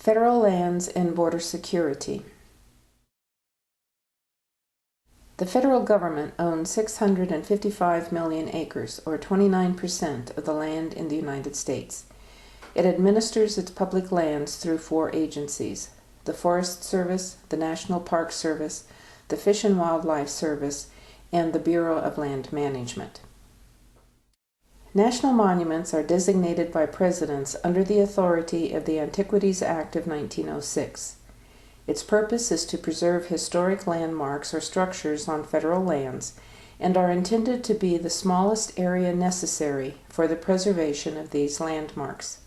Federal lands and border security. The federal government owns 655 million acres, or 29% of the land in the United States. It administers its public lands through 4 agencies: the Forest Service, the National Park Service, the Fish and Wildlife Service, and the Bureau of Land Management. National monuments are designated by presidents under the authority of the Antiquities Act of 1906. Its purpose is to preserve historic landmarks or structures on federal lands and are intended to be the smallest area necessary for the preservation of these landmarks.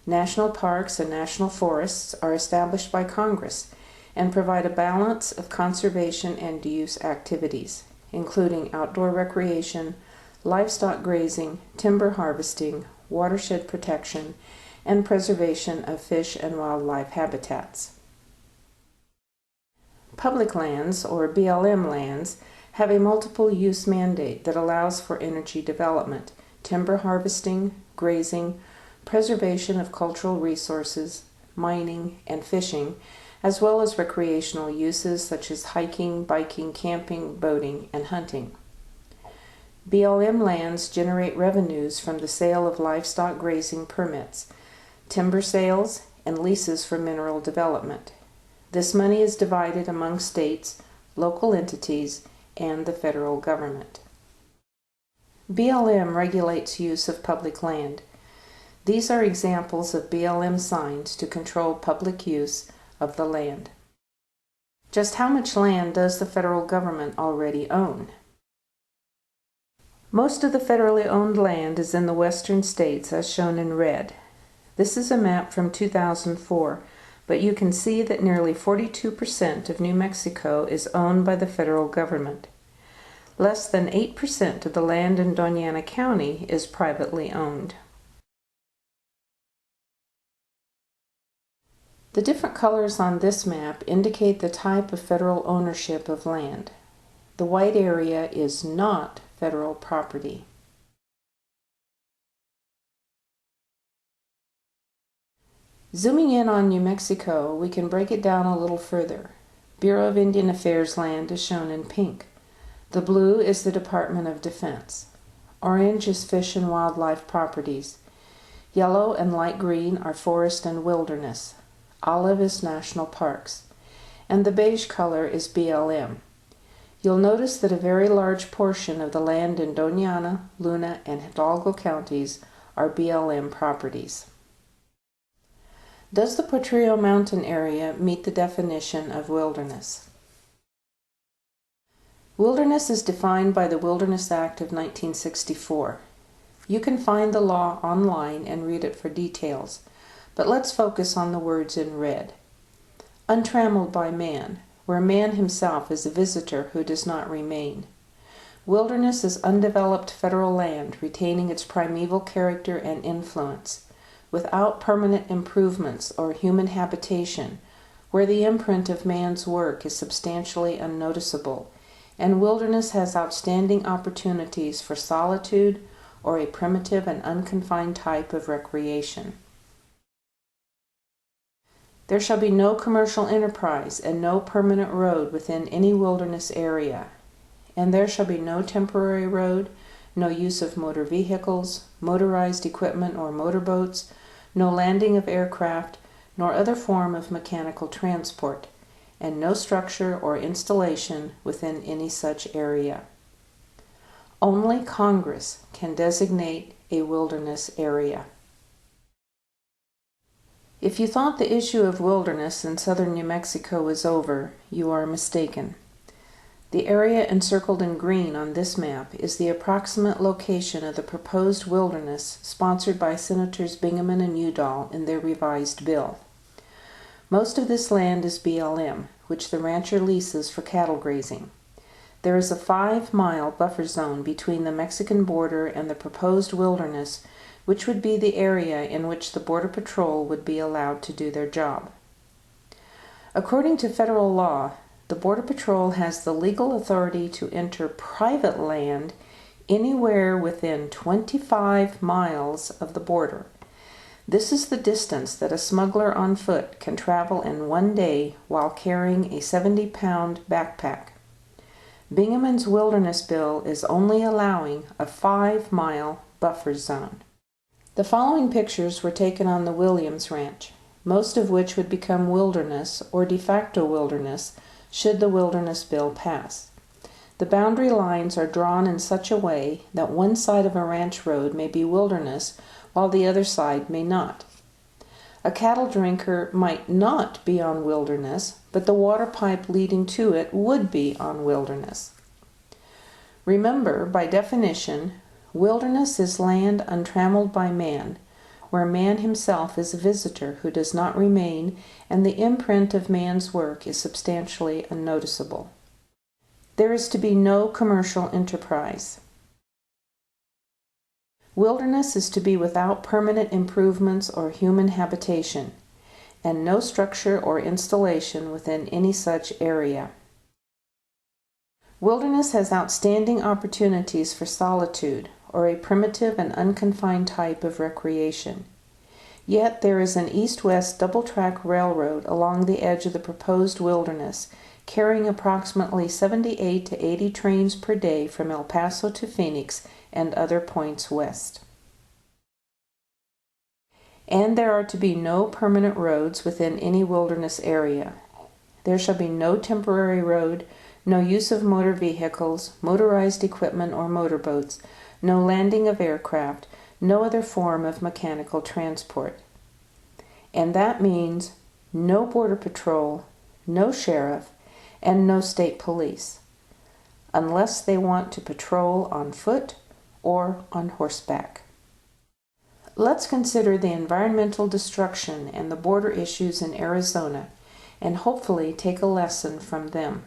National parks and national forests are established by Congress and provide a balance of conservation and use activities, including outdoor recreation, livestock grazing, timber harvesting, watershed protection, and preservation of fish and wildlife habitats. Public lands, or BLM lands, have a multiple use mandate that allows for energy development, timber harvesting, grazing, preservation of cultural resources, mining, and fishing, as well as recreational uses such as hiking, biking, camping, boating, and hunting. BLM lands generate revenues from the sale of livestock grazing permits, timber sales, and leases for mineral development. This money is divided among states, local entities, and the federal government. BLM regulates use of public land. These are examples of BLM signs to control public use of the land. Just how much land does the federal government already own? Most of the federally owned land is in the western states, as shown in red. This is a map from 2004, but you can see that nearly 42% of New Mexico is owned by the federal government. Less than 8% of the land in Doña Ana County is privately owned. The different colors on this map indicate the type of federal ownership of land. The white area is not federal property. Zooming in on New Mexico, we can break it down a little further. Bureau of Indian Affairs land is shown in pink. The blue is the Department of Defense. Orange is fish and wildlife properties. Yellow and light green are forest and wilderness. Olive is national parks. And the beige color is BLM. You'll notice that a very large portion of the land in Doña Ana, Luna, and Hidalgo counties are BLM properties. Does the Potrillo Mountain area meet the definition of wilderness? Wilderness is defined by the Wilderness Act of 1964. You can find the law online and read it for details, but let's focus on the words in red. Untrammeled by man, where man himself is a visitor who does not remain. Wilderness is undeveloped federal land retaining its primeval character and influence, without permanent improvements or human habitation, where the imprint of man's work is substantially unnoticeable, and wilderness has outstanding opportunities for solitude or a primitive and unconfined type of recreation. There shall be no commercial enterprise and no permanent road within any wilderness area, and there shall be no temporary road, no use of motor vehicles, motorized equipment or motorboats, no landing of aircraft, nor other form of mechanical transport, and no structure or installation within any such area. Only Congress can designate a wilderness area. If you thought the issue of wilderness in southern New Mexico was over, you are mistaken. The area encircled in green on this map is the approximate location of the proposed wilderness sponsored by Senators Bingaman and Udall in their revised bill. Most of this land is BLM, which the rancher leases for cattle grazing. There is a 5-mile buffer zone between the Mexican border and the proposed wilderness, which would be the area in which the Border Patrol would be allowed to do their job. According to federal law, the Border Patrol has the legal authority to enter private land anywhere within 25 miles of the border. This is the distance that a smuggler on foot can travel in one day while carrying a 70-pound backpack. Binghamton's wilderness bill is only allowing a 5-mile buffer zone. The following pictures were taken on the Williams Ranch, most of which would become wilderness or de facto wilderness should the wilderness bill pass. The boundary lines are drawn in such a way that one side of a ranch road may be wilderness while the other side may not. A cattle drinker might not be on wilderness, but the water pipe leading to it would be on wilderness. Remember, by definition, wilderness is land untrammeled by man, where man himself is a visitor who does not remain, and the imprint of man's work is substantially unnoticeable. There is to be no commercial enterprise. Wilderness is to be without permanent improvements or human habitation, and no structure or installation within any such area. Wilderness has outstanding opportunities for solitude, or a primitive and unconfined type of recreation. Yet there is an east-west double-track railroad along the edge of the proposed wilderness, carrying approximately 78 to 80 trains per day from El Paso to Phoenix and other points west. And there are to be no permanent roads within any wilderness area. There shall be no temporary road, no use of motor vehicles, motorized equipment or motorboats, no landing of aircraft, no other form of mechanical transport. And that means no border patrol, no sheriff, and no state police, unless they want to patrol on foot or on horseback. Let's consider the environmental destruction and the border issues in Arizona, and hopefully take a lesson from them.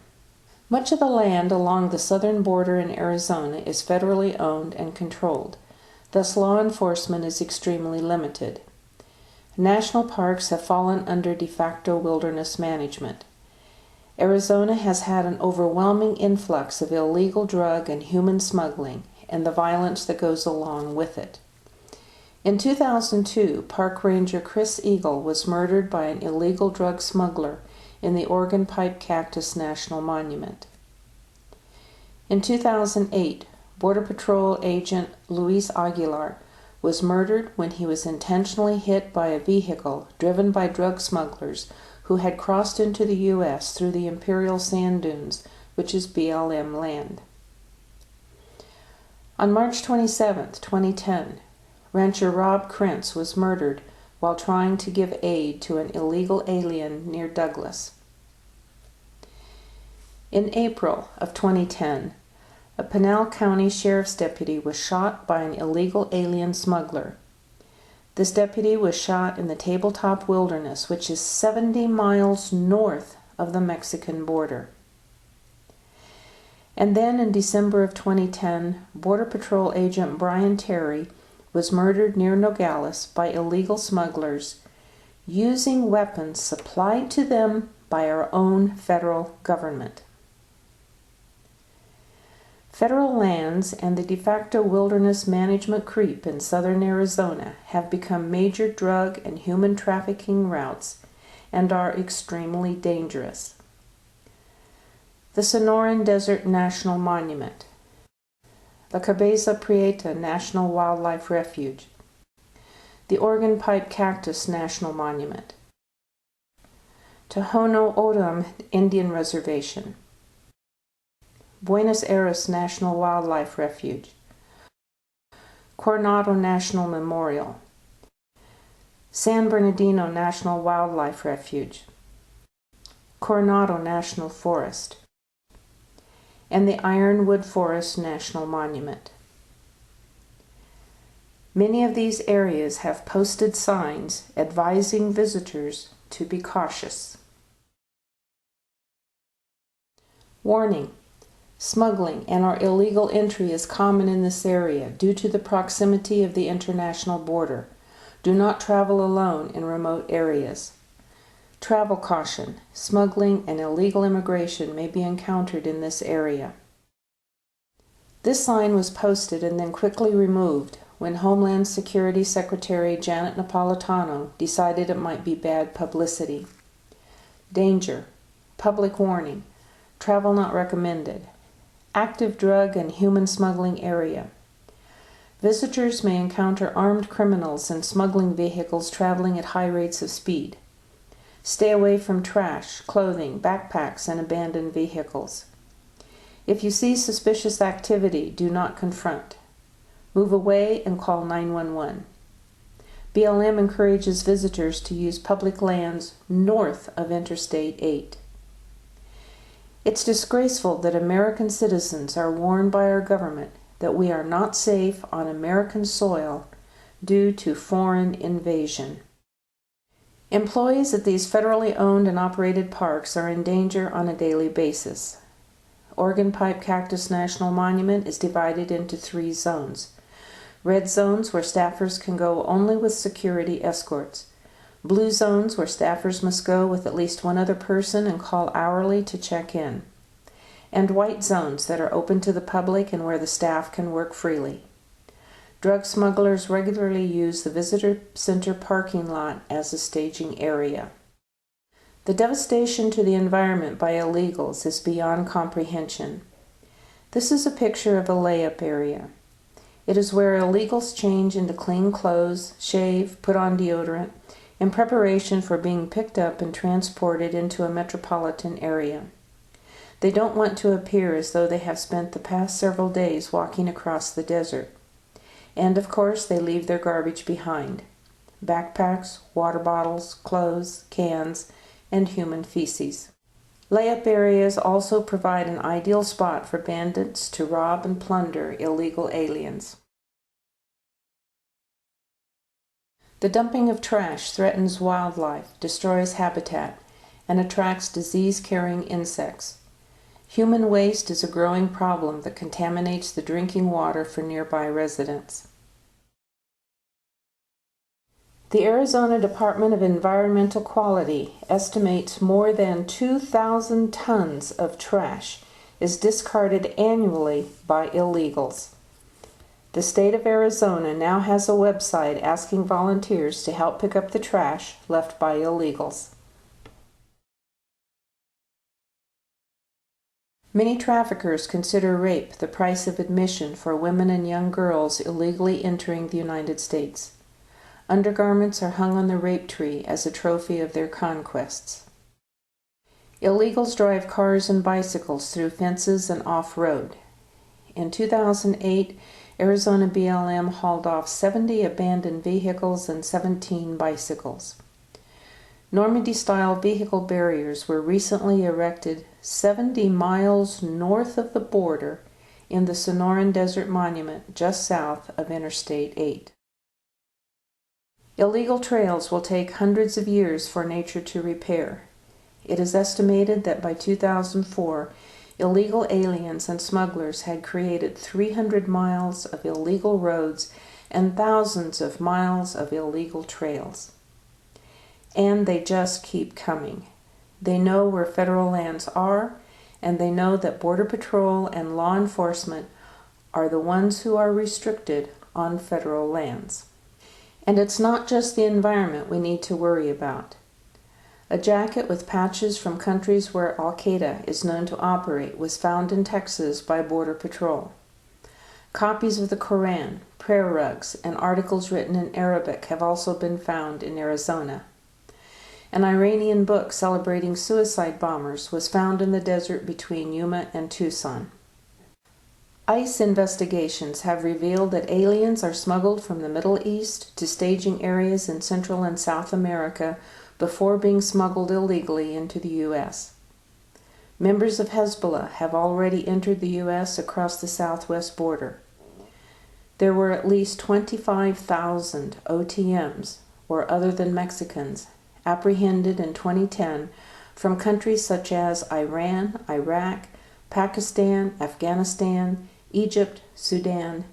Much of the land along the southern border in Arizona is federally owned and controlled. Thus, law enforcement is extremely limited. National parks have fallen under de facto wilderness management. Arizona has had an overwhelming influx of illegal drug and human smuggling, and the violence that goes along with it. In 2002, Park Ranger Chris Eagle was murdered by an illegal drug smuggler in the Oregon Pipe Cactus National Monument. In 2008, Border Patrol agent Luis Aguilar was murdered when he was intentionally hit by a vehicle driven by drug smugglers who had crossed into the U.S. through the Imperial Sand Dunes, which is BLM land. On March 27, 2010, rancher Rob Krentz was murdered while trying to give aid to an illegal alien near Douglas. In April of 2010, a Pinal County Sheriff's deputy was shot by an illegal alien smuggler. This deputy was shot in the Tabletop Wilderness, which is 70 miles north of the Mexican border. And then in December of 2010, Border Patrol agent Brian Terry was murdered near Nogales by illegal smugglers using weapons supplied to them by our own federal government. Federal lands and the de facto wilderness management creep in southern Arizona have become major drug and human trafficking routes and are extremely dangerous. The Sonoran Desert National Monument, the Cabeza Prieta National Wildlife Refuge, the Oregon Pipe Cactus National Monument, Tohono O'odham Indian Reservation, Buenos Aires National Wildlife Refuge, Coronado National Memorial, San Bernardino National Wildlife Refuge, Coronado National Forest, and the Ironwood Forest National Monument. Many of these areas have posted signs advising visitors to be cautious. Warning: smuggling and or illegal entry is common in this area due to the proximity of the international border. Do not travel alone in remote areas. Travel caution: smuggling and illegal immigration may be encountered in this area. This sign was posted and then quickly removed when Homeland Security Secretary Janet Napolitano decided it might be bad publicity. Danger. Public warning. Travel not recommended. Active drug and human smuggling area. Visitors may encounter armed criminals and smuggling vehicles traveling at high rates of speed. Stay away from trash, clothing, backpacks, and abandoned vehicles. If you see suspicious activity, do not confront. Move away and call 911. BLM encourages visitors to use public lands north of Interstate 8. It's disgraceful that American citizens are warned by our government that we are not safe on American soil due to foreign invasion. Employees at these federally owned and operated parks are in danger on a daily basis. Oregon Pipe Cactus National Monument is divided into 3 zones. Red zones where staffers can go only with security escorts. Blue zones where staffers must go with at least one other person and call hourly to check in. And white zones that are open to the public and where the staff can work freely. Drug smugglers regularly use the visitor center parking lot as a staging area. The devastation to the environment by illegals is beyond comprehension. This is a picture of a layup area. It is where illegals change into clean clothes, shave, put on deodorant, in preparation for being picked up and transported into a metropolitan area. They don't want to appear as though they have spent the past several days walking across the desert. And of course, they leave their garbage behind. Backpacks, water bottles, clothes, cans, and human feces. Layup areas also provide an ideal spot for bandits to rob and plunder illegal aliens. The dumping of trash threatens wildlife, destroys habitat, and attracts disease-carrying insects. Human waste is a growing problem that contaminates the drinking water for nearby residents. The Arizona Department of Environmental Quality estimates more than 2,000 tons of trash is discarded annually by illegals. The state of Arizona now has a website asking volunteers to help pick up the trash left by illegals. Many traffickers consider rape the price of admission for women and young girls illegally entering the United States. Undergarments are hung on the rape tree as a trophy of their conquests. Illegals drive cars and bicycles through fences and off-road. In 2008, Arizona BLM hauled off 70 abandoned vehicles and 17 bicycles. Normandy-style vehicle barriers were recently erected 70 miles north of the border in the Sonoran Desert Monument just south of Interstate 8. Illegal trails will take hundreds of years for nature to repair. It is estimated that by 2004, illegal aliens and smugglers had created 300 miles of illegal roads and thousands of miles of illegal trails. And they just keep coming. They know where federal lands are, and they know that Border Patrol and law enforcement are the ones who are restricted on federal lands. And it's not just the environment we need to worry about. A jacket with patches from countries where Al-Qaeda is known to operate was found in Texas by Border Patrol. Copies of the Koran, prayer rugs, and articles written in Arabic have also been found in Arizona. An Iranian book celebrating suicide bombers was found in the desert between Yuma and Tucson. ICE investigations have revealed that aliens are smuggled from the Middle East to staging areas in Central and South America before being smuggled illegally into the U.S. Members of Hezbollah have already entered the U.S. across the southwest border. There were at least 25,000 OTMs, or other than Mexicans, apprehended in 2010 from countries such as Iran, Iraq, Pakistan, Afghanistan, Egypt, Sudan,